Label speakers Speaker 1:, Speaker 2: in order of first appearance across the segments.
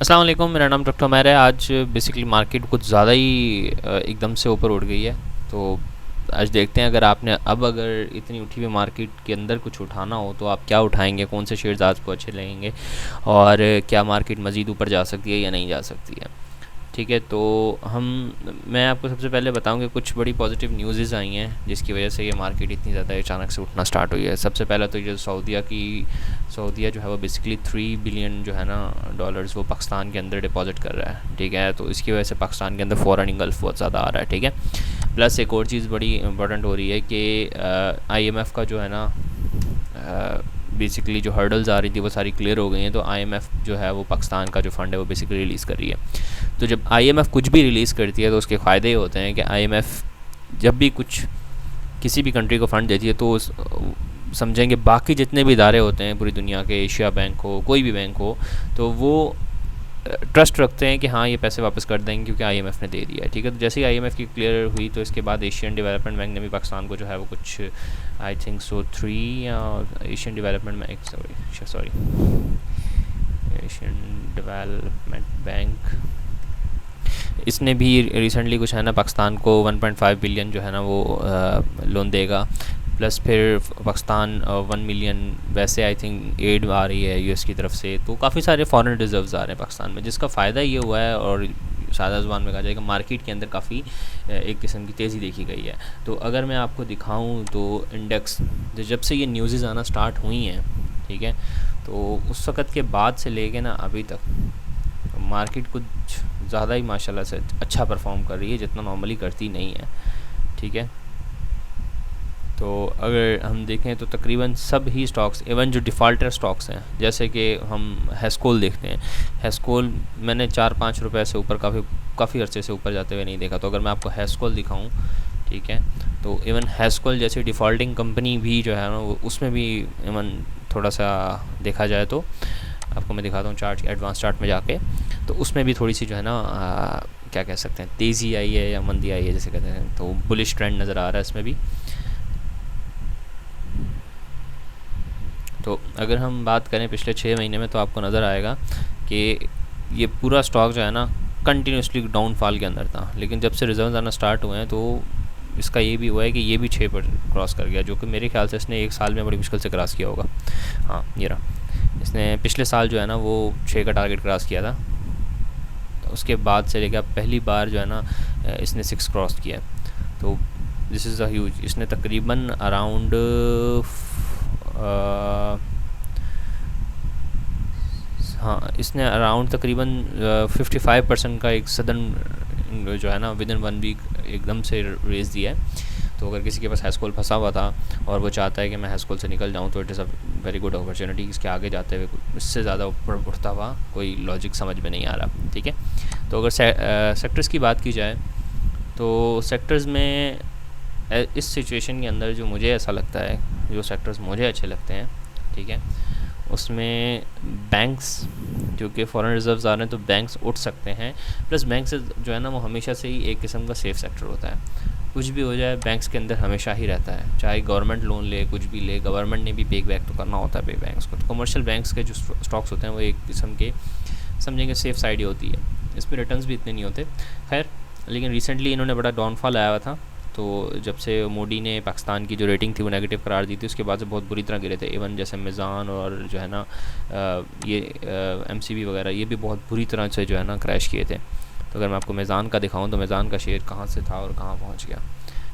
Speaker 1: अस्सलाम वालेकुम, मेरा नाम डॉक्टर उमैर है। आज बेसिकली मार्केट कुछ ज़्यादा ही एकदम से ऊपर उठ गई है। तो आज देखते हैं, अगर इतनी उठी हुई मार्केट के अंदर कुछ उठाना हो तो आप क्या उठाएंगे, कौन से शेयर्स आपको अच्छे लगेंगे और क्या मार्केट मज़ीद ऊपर जा सकती है या नहीं जा सकती है। ठीक है, तो हम मैं आपको सबसे पहले बताऊं कि कुछ बड़ी पॉजिटिव न्यूज़ आई हैं जिसकी वजह से ये मार्केट इतनी ज़्यादा अचानक से उठना स्टार्ट हुई है। सबसे पहला तो ये सऊदीया जो है वो बेसिकली 3 बिलियन जो है ना डॉलर्स वो पाकिस्तान के अंदर डिपॉजिट कर रहा है। ठीक है, तो इसकी वजह से पाकिस्तान के अंदर फॉरेन इंगल्फ बहुत ज़्यादा आ रहा है। ठीक है, प्लस एक और चीज़ बड़ी इंपॉर्टेंट हो रही है कि IMF का जो है ना बेसिकली जो हर्डल्स आ रही थी वो सारी क्लियर हो गई हैं। तो IMF जो है वो पाकिस्तान का जो फ़ंड है वो बेसिकली रिलीज़ कर रही है। तो जब IMF कुछ भी रिलीज़ करती है तो उसके फ़ायदे ये होते हैं कि IMF जब भी कुछ किसी भी कंट्री को फ़ंड देती है तो समझेंगे बाकी जितने भी इदारे होते हैं पूरी दुनिया के, एशिया बैंक हो, कोई भी बैंक हो, तो वो ट्रस्ट रखते हैं कि हाँ ये पैसे वापस कर देंगे क्योंकि IMF ने दे दिया है। ठीक है, तो जैसे ही IMF की क्लियर हुई तो इसके बाद एशियन डेवलपमेंट बैंक ने भी पाकिस्तान को जो है वो कुछ आई थिंक सो 3 या Asian development bank sorry Asian development bank, इसने भी रिसेंटली कुछ है ना पाकिस्तान को 1.5 बिलियन जो है ना वो लोन देगा। प्लस फिर पाकिस्तान 1 मिलियन वैसे आई थिंक एड आ रही है US की तरफ से। तो काफ़ी सारे फॉरेन रिजर्व्स आ रहे हैं पाकिस्तान में, जिसका फ़ायदा ये हुआ है और सादा ज़ुबान में कहा जाएगा मार्केट के अंदर काफ़ी एक किस्म की तेज़ी देखी गई है। तो अगर मैं आपको दिखाऊं तो इंडेक्स जब से ये न्यूज़ आना स्टार्ट हुई हैं, ठीक है, तो उस वक़्त के बाद से लेके ना अभी तक मार्केट कुछ ज़्यादा ही माशाल्लाह से अच्छा परफॉर्म कर रही है जितना नॉर्मली करती नहीं है। ठीक है, तो अगर हम देखें तो तकरीबन सब ही स्टॉक्स, इवन जो डिफ़ॉल्टर स्टॉक्स हैं, जैसे कि हम हेस्कोल देखते हैं, हेस्कोल मैंने 4-5 रुपए से ऊपर काफ़ी अरसे से ऊपर जाते हुए नहीं देखा। तो अगर मैं आपको हेस्कोल दिखाऊं, ठीक है, तो इवन हेस्कोल जैसी डिफ़ॉल्टिंग कंपनी भी जो है ना उसमें भी इवन थोड़ा सा देखा जाए तो आपको मैं दिखाता हूँ चार्ट, एडवांस चार्ट में जाके, तो उसमें भी थोड़ी सी जो है ना क्या कह सकते हैं, तेज़ी आई है या मंदी आई है जैसे कहते हैं, तो बुलिश ट्रेंड नज़र आ रहा है इसमें भी। तो अगर हम बात करें पिछले 6 महीने में तो आपको नज़र आएगा कि ये पूरा स्टॉक जो है ना कंटिन्यूसली डाउनफॉल के अंदर था, लेकिन जब से रिजर्व आना स्टार्ट हुए हैं तो इसका ये भी हुआ है कि ये भी 6 पर क्रॉस कर गया, जो कि मेरे ख्याल से इसने एक साल में बड़ी मुश्किल से क्रॉस किया होगा। हाँ ये रहा, इसने पिछले साल जो है ना वो 6 का टारगेट क्रॉस किया था। तो उसके बाद से लेकर पहली बार जो है ना इसने 6 क्रॉस किया है। तो दिस इज़ अ ह्यूज, इसने तकरीबन अराउंड हाँ इसने अराउंड तकरीबन 55% का एक सडन जो है ना विद इन 1 वीक एकदम से रेस दिया है। तो अगर किसी के पास हैस्कोल फंसा हुआ था और वो चाहता है कि मैं हैस्कोल से निकल जाऊं तो it is a very good opportunity. इसके आगे जाते हुए इससे ज़्यादा ऊपर उठता हुआ कोई लॉजिक समझ में नहीं आ रहा। ठीक है, तो अगर सेक्टर्स की बात की जाए तो सेक्टर्स में इस सिचुएशन के अंदर जो मुझे ऐसा लगता है, जो सेक्टर्स मुझे अच्छे लगते हैं, ठीक है, उसमें बैंक्स, क्योंकि फॉरेन रिजर्व्स आ रहे हैं तो बैंक्स उठ सकते हैं। प्लस बैंक्स जो है ना वो हमेशा से ही एक किस्म का सेफ सेक्टर होता है। कुछ भी हो जाए बैंक्स के अंदर हमेशा ही रहता है, चाहे गवर्नमेंट लोन ले, कुछ भी ले, गवर्नमेंट ने भी पे बैक तो करना होता है पे बैंक्स को। तो कमर्शियल बैंक्स के जो स्टॉक्स होते हैं वो एक किस्म के समझेंगे सेफ साइड ही होती है, इसमें रिटर्न्स भी इतने नहीं होते। खैर, लेकिन रिसेंटली इन्होंने बड़ा डाउनफॉल आया हुआ था, तो जब से मोदी ने पाकिस्तान की जो रेटिंग थी वो नेगेटिव करार दी थी उसके बाद से बहुत बुरी तरह गिरे थे। इवन जैसे मिज़ान और जो है ना ये MCB वगैरह ये भी बहुत बुरी तरह से जो है ना क्रैश किए थे। तो अगर मैं आपको मिज़ान का दिखाऊं तो मिज़ान का शेयर कहाँ से था और कहाँ पहुँच गया।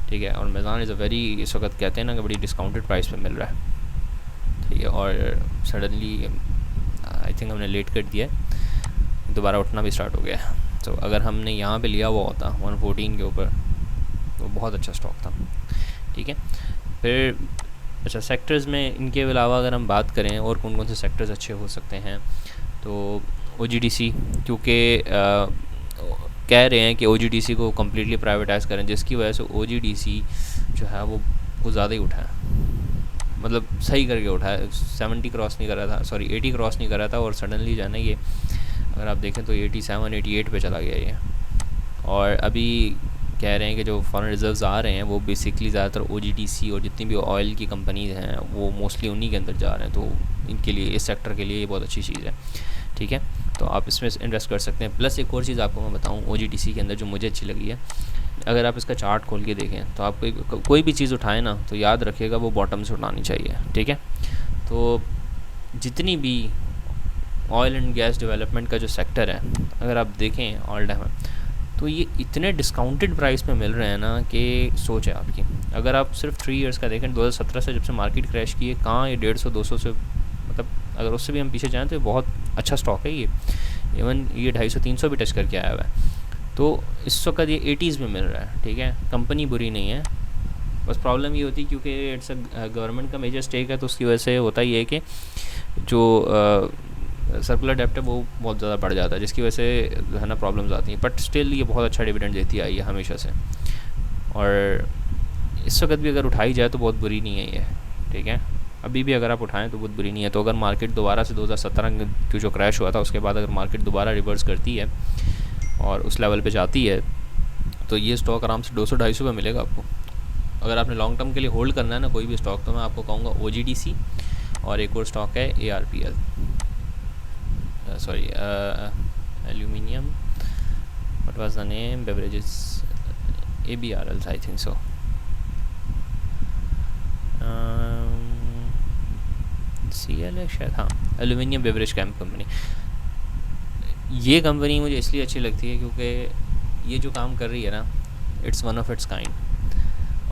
Speaker 1: ठीक है, और मिज़ान इज़ अ वेरी, इस वक्त कहते हैं ना कि बड़ी डिस्काउंटेड प्राइस पे मिल रहा है। ठीक है, और सडनली आई थिंक हमने लेट कर दिया, दोबारा उठना भी स्टार्ट हो गया। तो अगर हमने यहाँ पे लिया हुआ होता 114 के ऊपर तो बहुत अच्छा स्टॉक था। ठीक है, फिर अच्छा सेक्टर्स में इनके अलावा अगर हम बात करें और कौन कौन से सेक्टर्स अच्छे हो सकते हैं, तो OGDC, क्योंकि कह रहे हैं कि OGDC को कम्प्लीटली प्राइवेटाइज़ करें, जिसकी वजह से OGDC जो है वो कुछ ज़्यादा ही उठा है, मतलब सही करके उठा है। 70 क्रॉस नहीं कर रहा था, सॉरी 80 क्रॉस नहीं कर रहा था, और सडनली जो है ना ये अगर आप देखें तो 87-88 पे चला गया ये। और अभी कह रहे हैं कि जो फॉरेन रिजर्व्स आ रहे हैं वो बेसिकली ज़्यादातर OGDC और जितनी भी ऑयल की कंपनीज़ हैं वो मोस्टली उन्हीं के अंदर जा रहे हैं। तो इनके लिए, इस सेक्टर के लिए ये बहुत अच्छी चीज़ है। ठीक है, तो आप इसमें इन्वेस्ट कर सकते हैं। प्लस एक और चीज़ आपको मैं बताऊँ OGTC के अंदर जो मुझे अच्छी लगी है, अगर आप इसका चार्ट खोल के देखें तो आपको कोई भी चीज़ उठाए ना तो याद रखिएगा वो बॉटम से उठानी चाहिए, ठीक है। तो जितनी भी ऑयल एंड गैस डेवलपमेंट का जो सेक्टर है, अगर आप देखें ऑल टाइम, तो ये इतने डिस्काउंटेड प्राइस पे मिल रहे हैं ना कि सोच है आपकी। अगर आप सिर्फ 3 इयर्स का देखें, 2017 से जब से मार्केट क्रैश की है, कहाँ ये 150-200 से, मतलब अगर उससे भी हम पीछे जाएँ तो ये बहुत अच्छा स्टॉक है ये। इवन ये 250-300 भी टच करके आया हुआ है। तो इस वक्त ये 80s में मिल रहा है, ठीक है। कंपनी बुरी नहीं है, बस प्रॉब्लम ये होती है क्योंकि इट्स गवर्नमेंट का मेजर स्टेक है, तो उसकी वजह से होता ही है कि जो सर्कुलर डेप्ट है वो बहुत ज़्यादा बढ़ जाता है, जिसकी वजह से जो है ना प्रॉब्लम्स आती हैं। बट स्टिल ये बहुत अच्छा डिविडेंड देती आई है हमेशा से, और इस वक्त भी अगर उठाई जाए तो बहुत बुरी नहीं है ये, ठीक है। अभी भी अगर आप उठाएं तो बहुत बुरी नहीं है। तो अगर मार्केट दोबारा से 2017 की जो क्रैश हुआ था उसके बाद अगर मार्केट दोबारा रिवर्स करती है और उस लेवल पे जाती है तो ये स्टॉक आराम से 200-250 पे मिलेगा आपको। अगर आपने लॉन्ग टर्म के लिए होल्ड करना है ना कोई भी स्टॉक, तो मैं आपको कहूँगा OGTC, और एक और स्टॉक है ARPL, sorry aluminium, what was the name, beverages, ABRL I think so, CL है शायद, हाँ, एल्यूमिनियम बेवरेज कंपनी। ये कंपनी मुझे इसलिए अच्छी लगती है क्योंकि ये जो काम कर रही है ना, it's one of its kind,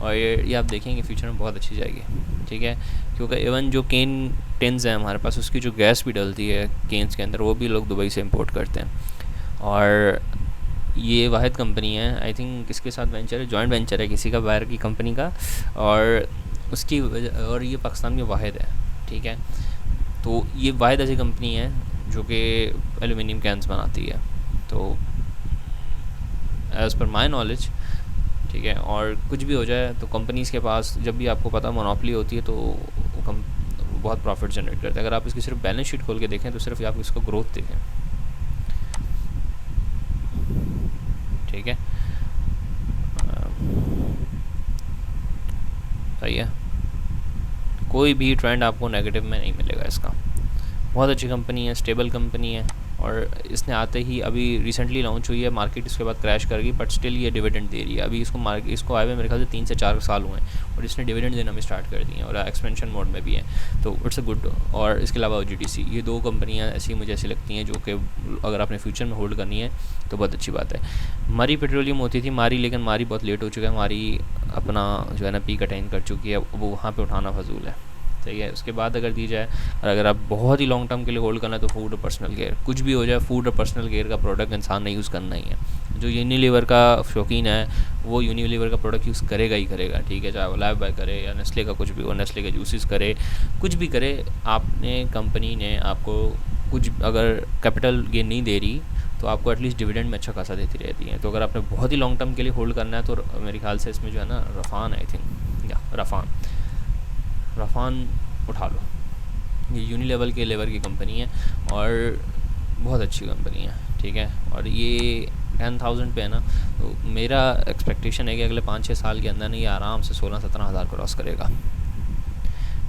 Speaker 1: और ये आप देखेंगे फ्यूचर में बहुत अच्छी जाएगी, ठीक है। क्योंकि इवन जो केन टिन्स हैं हमारे पास, उसकी जो गैस भी डलती है केन्स के अंदर, वो भी लोग दुबई से इंपोर्ट करते हैं। और ये वाहिद कंपनी है, आई थिंक किसके साथ वेंचर है, जॉइंट वेंचर है किसी का, बाहर की कंपनी का, और उसकी और ये पाकिस्तान में वाहिद है, ठीक है। तो ये वाहिद ऐसी कंपनी है जो कि एल्यूमिनियम कैंस बनाती है, तो एज़ पर माई नॉलेज, ठीक है। और कुछ भी हो जाए तो कंपनीज़ के पास जब भी आपको पता मोनोपोली होती है तो वो बहुत प्रॉफिट जनरेट करते हैं। अगर आप इसकी सिर्फ बैलेंस शीट खोल के देखें तो सिर्फ आप इसको ग्रोथ देखें, ठीक है। सही है, कोई भी ट्रेंड आपको नेगेटिव में नहीं मिलेगा इसका। बहुत अच्छी कंपनी है, स्टेबल कंपनी है, और इसने आते ही अभी रिसेंटली लॉन्च हुई है, मार्केट इसके बाद क्रैश कर गई, बट स्टिल ये डिविडेंड दे रही है। अभी इसको आए हुए मेरे ख्याल से 3 से 4 साल हुए हैं और इसने डिविडेंड देना भी स्टार्ट कर दिए हैं, और एक्सपेंशन मोड में भी है, तो इट्स अ गुड। और इसके अलावा OGTC, ये 2 कंपनियाँ ऐसी मुझे ऐसी लगती हैं जो कि अगर आपने फ्यूचर में होल्ड करनी है तो बहुत अच्छी बात है। मारी पेट्रोलियम होती थी मारी, लेकिन मारी बहुत लेट हो चुका है, मारी अपना जो है ना पीक अटेन कर चुकी है, वो वहाँ पर उठाना फजूल है, सही है। उसके बाद अगर दी जाए, और अगर आप बहुत ही लॉन्ग टर्म के लिए होल्ड करना है तो फूड और पर्सनल केयर, कुछ भी हो जाए फूड और पर्सनल केयर का प्रोडक्ट इंसान ने यूज़ करना ही है। जो यूनिलीवर का शौकीन है वो यूनिलीवर का प्रोडक्ट यूज़ करेगा ही करेगा, ठीक है। चाहे वो लाइफ बॉय करे या नेस्ले का कुछ भी हो, नेस्ले के जूसेस करे, कुछ भी करे, आपने कंपनी ने आपको कुछ अगर कैपिटल गेन नहीं दे रही तो आपको एटलीस्ट डिविडेंड में अच्छा खासा देती रहती है। तो अगर आपने बहुत ही लॉन्ग टर्म के लिए होल्ड करना है तो मेरे ख्याल से इसमें जो है ना रफ़ान, आई थिंक या रफ़ान उठा लो। ये यूनिलेवल के लेवर की कंपनी है और बहुत अच्छी कंपनी है, ठीक है। और ये 10,000 पे है ना, तो मेरा एक्सपेक्टेशन है कि अगले 5-6 साल के अंदर ना ये आराम से 16-17 हज़ार क्रॉस करेगा,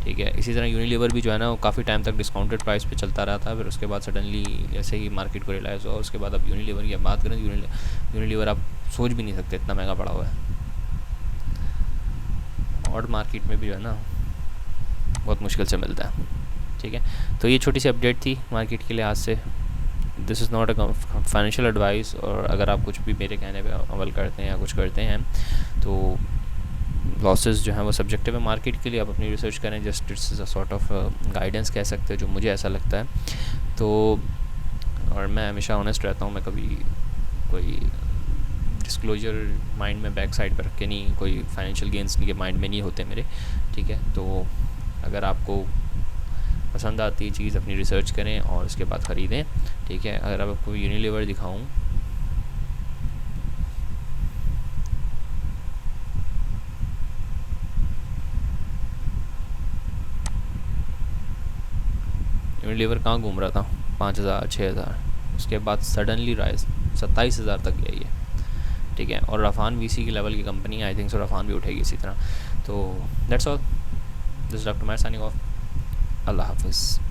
Speaker 1: ठीक है। इसी तरह यूनिलीवर भी जो है ना वो काफ़ी टाइम तक डिस्काउंटेड प्राइस पे चलता रहा था, फिर उसके बाद सडनली जैसे ही मार्केट को रियलाइज़ हुआ उसके बाद अब यूनिलीवर की बात करें, यूनिलीवर आप सोच भी नहीं सकते इतना महंगा पड़ा हुआ है, और मार्केट में भी जो है ना बहुत मुश्किल से मिलता है, ठीक है। तो ये छोटी सी अपडेट थी मार्केट के लिहाज से। This is not a financial advice, और अगर आप कुछ भी मेरे कहने पे अमल करते हैं या कुछ करते हैं तो लॉसेस जो हैं वो सब्जेक्टिव है मार्केट के लिए, आप अपनी रिसर्च करें, just it's a sort of guidance कह सकते हैं जो मुझे ऐसा लगता है। तो और मैं हमेशा ऑनेस्ट रहता हूँ, मैं कभी कोई डिस्क्लोजर माइंड में बैक साइड पर रख के नहीं, कोई फाइनेंशियल गेंस के माइंड में नहीं होते मेरे, ठीक है। तो अगर आपको पसंद आती है चीज़ अपनी रिसर्च करें और उसके बाद ख़रीदें, ठीक है। अगर आप आपको यूनिलीवर दिखाऊं, यूनिलीवर कहाँ घूम रहा था 5,000 6,000, उसके बाद सडनली राइज 27,000 तक गई है, ठीक है। और रफ़ान VC की लेवल की company I think so Rafan भी उठेगी इसी तरह। तो that's all, this doctor Mair signing off, अल्लाह हाफिज़।